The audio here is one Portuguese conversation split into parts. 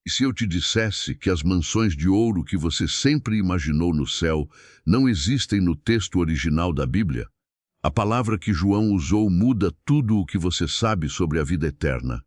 E se eu te dissesse que as mansões de ouro que você sempre imaginou no céu não existem no texto original da Bíblia? A palavra que João usou muda tudo o que você sabe sobre a vida eterna.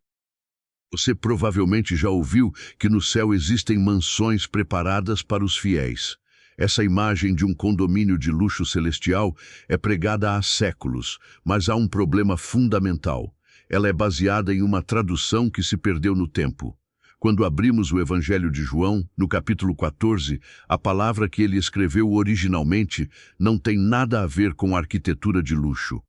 Você provavelmente já ouviu que no céu existem mansões preparadas para os fiéis. Essa imagem de um condomínio de luxo celestial é pregada há séculos, mas há um problema fundamental. Ela é baseada em uma tradução que se perdeu no tempo. Quando abrimos o Evangelho de João, no capítulo 14, a palavra que ele escreveu originalmente não tem nada a ver com arquitetura de luxo.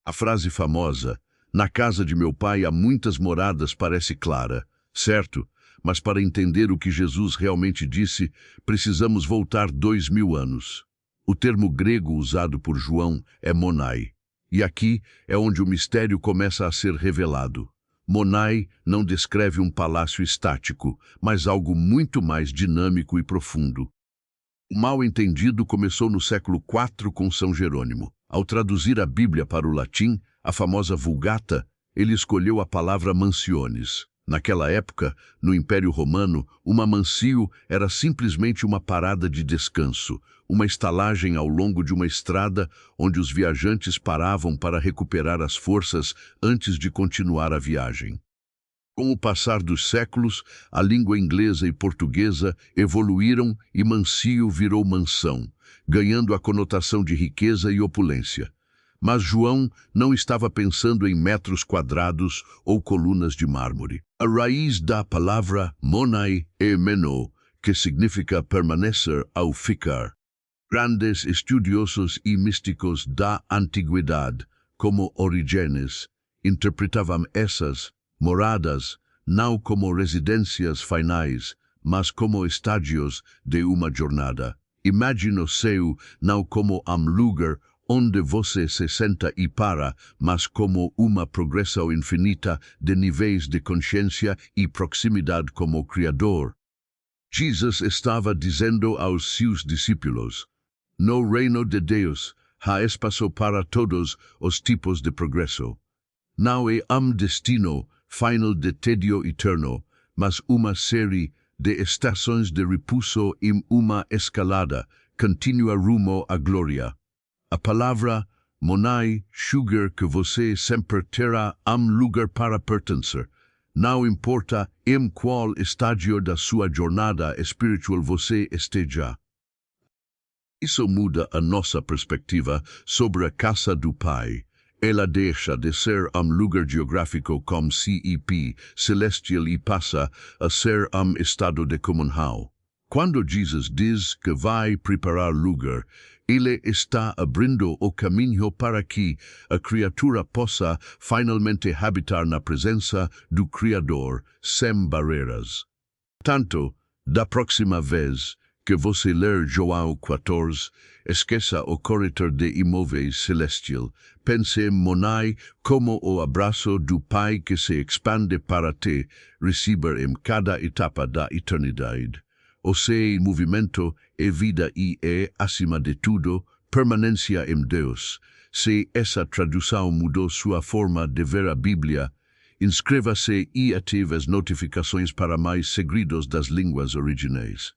A frase famosa, "Na casa de meu pai há muitas moradas", parece clara, certo? Mas para entender o que Jesus realmente disse, precisamos voltar 2000 anos. O termo grego usado por João é monai. E aqui é onde o mistério começa a ser revelado. Monai não descreve um palácio estático, mas algo muito mais dinâmico e profundo. O mal-entendido começou no século IV com São Jerônimo. Ao traduzir a Bíblia para o latim, a famosa Vulgata, ele escolheu a palavra mansiones. Naquela época, no Império Romano, uma mansio era simplesmente uma parada de descanso, uma estalagem ao longo de uma estrada onde os viajantes paravam para recuperar as forças antes de continuar a viagem. Com o passar dos séculos, a língua inglesa e portuguesa evoluíram e mansio virou mansão, ganhando a conotação de riqueza e opulência. Mas João não estava pensando em metros quadrados ou colunas de mármore. A raiz da palavra monai é meno, que significa permanecer ou ficar. Grandes estudiosos e místicos da antiguidade, como Orígenes, interpretavam essas moradas não como residências finais, mas como estágios de uma jornada. Imagine o céu não como um lugar onde você se senta e para, mas como uma progressão infinita de níveis de consciência e proximidade com o Criador. Jesus estava dizendo aos seus discípulos: "No reino de Deus há espaço para todos os tipos de progresso. Não é destino final de tédio eterno, mas uma série de estações de repouso e uma escalada contínua rumo à glória." A palavra monai sugar que você sempre terá lugar para pertencer. Não importa em qual estágio da sua jornada espiritual você esteja. Isso muda a nossa perspectiva sobre a casa do Pai. Ela deixa de ser lugar geográfico como CEP, celestial, e passa a ser estado de comunhão. Quando Jesus diz que vai preparar lugar, ele está abrindo o caminho para que a criatura possa finalmente habitar na presença do Criador sem barreiras. Tanto, da próxima vez que você ler João 14, esqueça o corretor de imóveis celestial. Pense em monai como o abraço do Pai que se expande para te receber em cada etapa da eternidade. O seu movimento é vida e é, acima de tudo, permanência em Deus. Se essa tradução mudou sua forma de ver a Bíblia, inscreva-se e ative as notificações para mais segredos das línguas originais.